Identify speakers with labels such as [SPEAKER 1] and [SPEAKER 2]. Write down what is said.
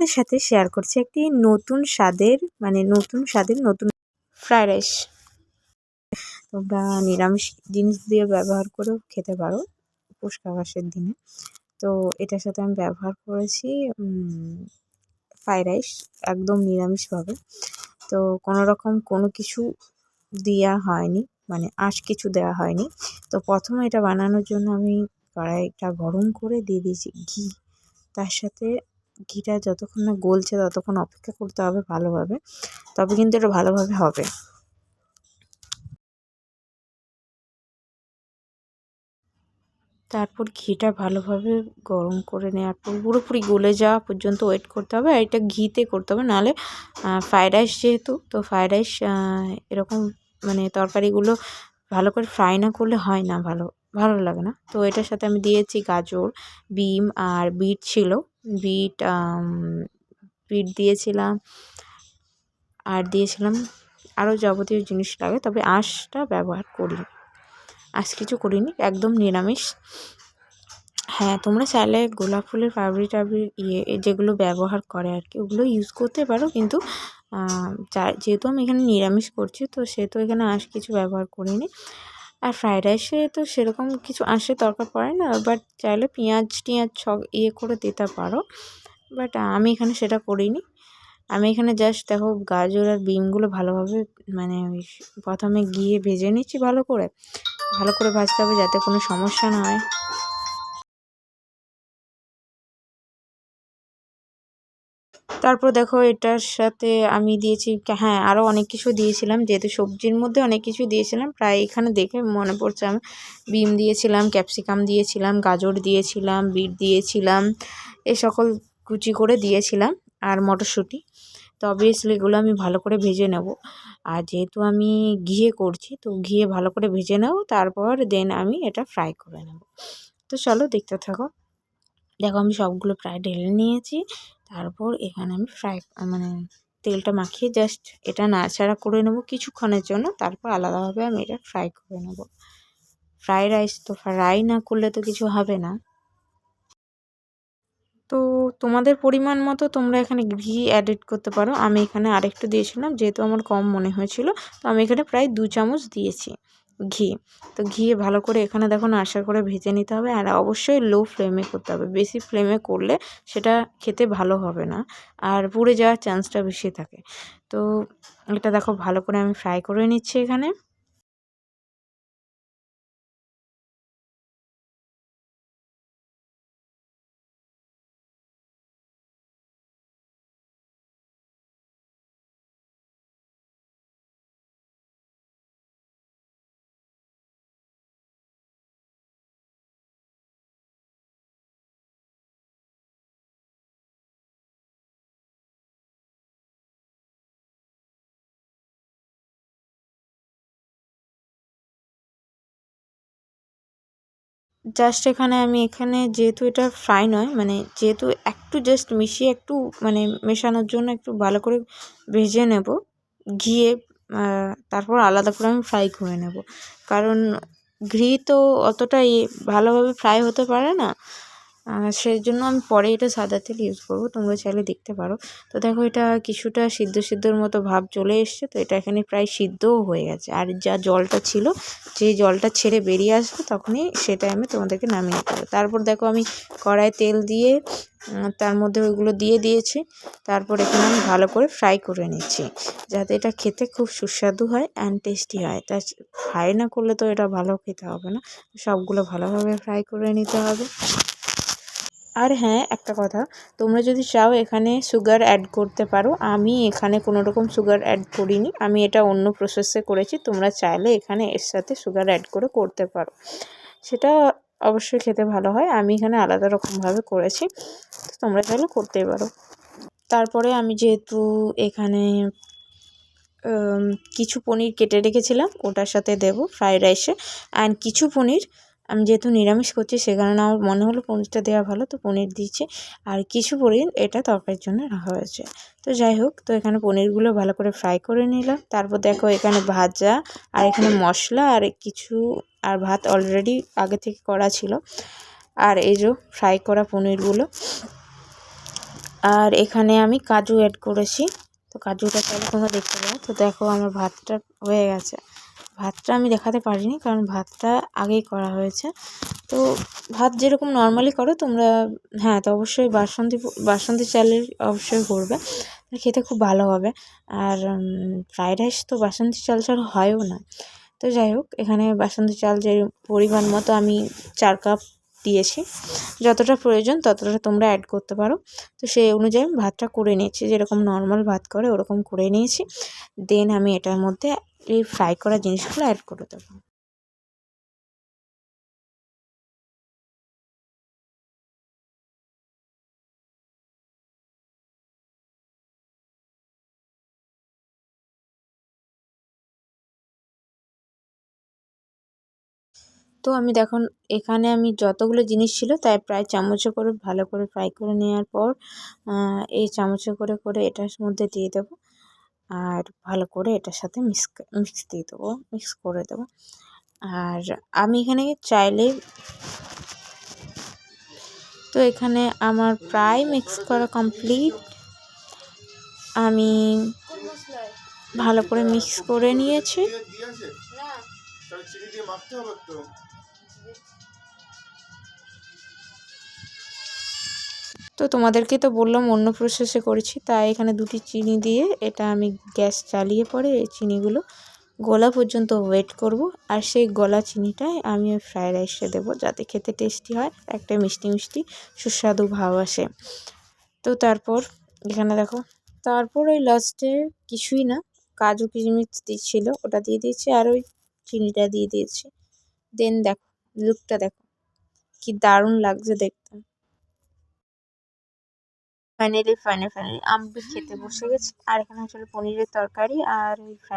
[SPEAKER 1] আপনাদের সাথে শেয়ার করছি একটি নতুন স্বাদের নতুন ফ্রাইড রাইস। তোমরা নিরামিষ জিনিস দিয়ে ব্যবহার করেও খেতে পারো পুষ্কাবাসের দিনে। তো এটার সাথে আমি ব্যবহার করেছি ফ্রাইড রাইস একদম নিরামিষভাবে। তো কোনোরকম কোনো কিছু দেওয়া হয়নি, মানে কিছু দেওয়া হয়নি। তো প্রথমে এটা বানানোর জন্য আমি কড়াইটা গরম করে দিয়ে দিয়েছি ঘি। তার সাথে ঘিটা যতক্ষণ না গলছে ততক্ষণ অপেক্ষা করতে হবে ভালোভাবে, তবে কিন্তু এটা ভালোভাবে হবে। তারপর ঘিটা ভালোভাবে গরম করে নেওয়ার পর পুরোপুরি গলে যাওয়া পর্যন্ত ওয়েট করতে হবে। আর এটা ঘিতে করতে হবে, নাহলে ফ্রাইড রাইস যেহেতু, তো ফ্রাইড রাইস এরকম মানে তরকারিগুলো ভালো করে ফ্রাই না করলে হয় না, ভালো লাগে না। তো এটার সাথে আমি দিয়েছি গাজর, বিম আর বিট ছিল, বিট দিয়েছিলাম, আর দিয়েছিলাম আরও যাবতীয় জিনিস লাগে, তবে আঁশটা ব্যবহার করিনি, কিছু করিনি, একদম নিরামিষ। হ্যাঁ, তোমরা চাইলে গোলাপ ফুলের পাপড়ি যেগুলো ব্যবহার করে আর কি, ওগুলো ইউজ করতে পারো, কিন্তু যেহেতু আমি এখানে নিরামিষ করছি তো সেহেতু এখানে কিছু ব্যবহার করিনি। আর ফ্রাইড রাইসে তো সেরকম কিছু দরকার পড়ে না, বাট চাইলে পেঁয়াজ টিয়াজ করে দিতে পারো, বাট আমি এখানে সেটা করিনি। আমি এখানে জাস্ট দেখো গাজর আর বিনগুলো ভালোভাবে মানে প্রথমে গিয়ে ভেজে নিচ্ছি, ভালো করে ভাজতে হবে যাতে কোনো সমস্যা না হয়। তারপর দেখো এটার সাথে আমি দিয়েছি, হ্যাঁ আরও অনেক কিছু দিয়েছিলাম, যেহেতু সবজির মধ্যে অনেক কিছু দিয়েছিলাম, প্রায় এখানে দেখে মনে পড়ছে আমি বিম দিয়েছিলাম, ক্যাপসিকাম দিয়েছিলাম, গাজর দিয়েছিলাম, বিট দিয়েছিলাম, এ সকল কুচি করে দিয়েছিলাম, আর মটরশুঁটি। তো অবভিয়াসলি এগুলো আমি ভালো করে ভেজে নেব, আর যেহেতু আমি ঘিয়ে করছি তো ঘিয়ে ভালো করে ভেজে নেব, তারপর দেন আমি এটা ফ্রাই করে নেব। তো চলো দেখতে থাকো। দেখো আমি সবগুলো প্রায় ঢেলে নিয়েছি, তারপর এখানে আমি মানে তেলটা মাখিয়ে জাস্ট এটা নাড়াচাড়া করে নেব কিছুক্ষণের জন্য, তারপর আলাদাভাবে আমি এটা ফ্রাই করে নেব। ফ্রাইড রাইস তো ফ্রাই না করলে তো কিছু হবে না। তো তোমাদের পরিমাণ মতো তোমরা এখানে ঘি অ্যাড করতে পারো, আমি এখানে আরেকটু দিয়েছিলাম যেহেতু আমার কম মনে হয়েছিল, তো আমি এখানে প্রায় 2 চামচ দিয়েছি ঘি। তো ঘিয়ে ভালো করে এখানে দেখো নাড়াচাড়া করে ভেজে নিতে হবে, আর অবশ্যই লো ফ্লেমে করতে হবে, বেশি ফ্লেমে করলে সেটা খেতে ভালো হবে না, আর পুড়ে যাওয়ার চান্সটা বেশি থাকে। তো এটা দেখো ভালো করে আমি ফ্রাই করে নিচ্ছি এখানে। জাস্ট এখানে যেহেতু এটা ফ্রাই নয়, মানে যেহেতু একটু জাস্ট মিশিয়ে একটু মানে মেশানোর জন্য একটু ভালো করে ভেজে নেব ঘিয়ে, তারপর আলাদা করে আমি ফ্রাই করে নেব, কারণ ঘি তো অতটা ভালোভাবে ফ্রাই হতে পারে না, সেই জন্য আমি পরে এটা সাদা তেল ইউজ করব, তোমরা চাইলে দেখতে পারো। তো দেখো এটা কিছুটা সিদ্ধর মতো ভাব চলে এসছে, তো এটা এখানে প্রায় সিদ্ধও হয়ে গেছে, আর যা জলটা ছিল, যে জলটা ছেড়ে বেরিয়ে আসবে তখনই সেটা আমি তোমাদেরকে নামিয়ে দিতে হবে। তারপর দেখো আমি কড়াই তেল দিয়ে তার মধ্যে ওইগুলো দিয়ে দিয়েছি, তারপর এখানে আমি ভালো করে ফ্রাই করে নিচ্ছি, যাতে এটা খেতে খুব সুস্বাদু হয় অ্যান্ড টেস্টি হয়। তা ফ্রাই না করলে তো এটা ভালো খেতে হবে না, সবগুলো ভালোভাবে ফ্রাই করে নিতে হবে। আর হ্যাঁ, একটা কথা, তোমরা যদি চাও এখানে সুগার অ্যাড করতে পারো, আমি এখানে কোনো রকম সুগার অ্যাড করিনি, আমি এটা অন্য প্রসেসে করেছি, তোমরা চাইলে এখানে এর সাথে সুগার অ্যাড করে করতে পারো, সেটা অবশ্যই খেতে ভালো হয়। আমি এখানে আলাদা রকমভাবে করেছি, তোমরা চাইলে করতেই পারো। তারপরে আমি যেহেতু এখানে কিছু পনির কেটে রেখেছিলাম ওটার সাথে দেবো ফ্রাইড রাইসে, অ্যান্ড কিছু পনির আমি যেহেতু নিরামিষ করছি সে কারণে আমার মনে হলো পনিরটা দেওয়া ভালো, তো পনির দিয়েছি, আর কিছু পনির এটা তরকারির জন্য রাখা হয়েছে। তো যাই হোক, তো এখানে পনিরগুলো ভালো করে ফ্রাই করে নিলাম, তারপর দেখো এখানে ভাজা আর এখানে মশলা আর কিছু, আর ভাত অলরেডি আগে থেকে করা ছিল, আর এই যে ফ্রাই করা পনিরগুলো আর এখানে আমি কাজু অ্যাড করেছি। তো কাজুটা তাহলে তোমরা দেখতে পাও। তো দেখো আমার ভাতটা হয়ে গেছে। ভাতটা আমি দেখাতে পারিনি কারণ ভাতটা আগেই করা হয়েছে। তো ভাত যেরকম নর্মালি করো তোমরা, হ্যাঁ তো অবশ্যই বাসন্তী চালের অবশ্যই করবে, খেতে খুব ভালো হবে। আর ফ্রাইড রাইস তো বাসন্তী চাল ছাড়া হয়ও না। তো যাই হোক, এখানে বাসন্তী চাল যে পরিমাণ মতো আমি 4 কাপ দিয়েছি, যতটা প্রয়োজন ততটা তোমরা অ্যাড করতে পারো। তো সেই অনুযায়ী আমি ভাতটা করে নিয়েছি, যেরকম নর্মাল ভাত করে ওরকম করে নিয়েছি। দেন আমি এটার মধ্যে এই ফ্রাই করা জিনিসগুলো অ্যাড করে দেবো। তো আমি দেখুন, এখানে আমি যতগুলো জিনিস ছিল তাই প্রায় চামচে করে ভালো করে ফ্রাই করে নেওয়ার পর এই চামচে করে করে এটার মধ্যে দিয়ে দেবো। আর ভালো করে এটার সাথে মিক্স দিয়ে দেবো, মিক্স করে দেবো। আর আমি এখানে চাইলে, তো এখানে আমার প্রায় মিক্স করা কমপ্লিট। আমি ভালো করে মিক্স করে নিয়েছি। তো তোমাদেরকে তো বললাম অন্য প্রসেসে করেছি, তাই এখানে 2টি চিনি দিয়ে এটা আমি গ্যাস চালিয়ে পরে এই চিনিগুলো গলা পর্যন্ত ওয়েট করব। আর সেই গলা চিনিটাই আমি ওই ফ্রাইড রাইসে দেবো, যাতে খেতে টেস্টি হয়, একটা মিষ্টি মিষ্টি সুস্বাদু ভাব আসে। তো তারপর এখানে দেখো, তারপর ওই লাস্টে কিছুই না, কাজু কিশমিশ ছিল ওটা দিয়ে দিয়েছি, আর ওই চিনিটা দিয়ে দিয়েছি। দেন দেখো লুকটা দেখো কি দারুণ লাগছে দেখতে। ফাইনালি আমি খেতে বসে গেছি। আর এখানে হচ্ছে পনিরের তরকারি আর ওই ফ্রাইড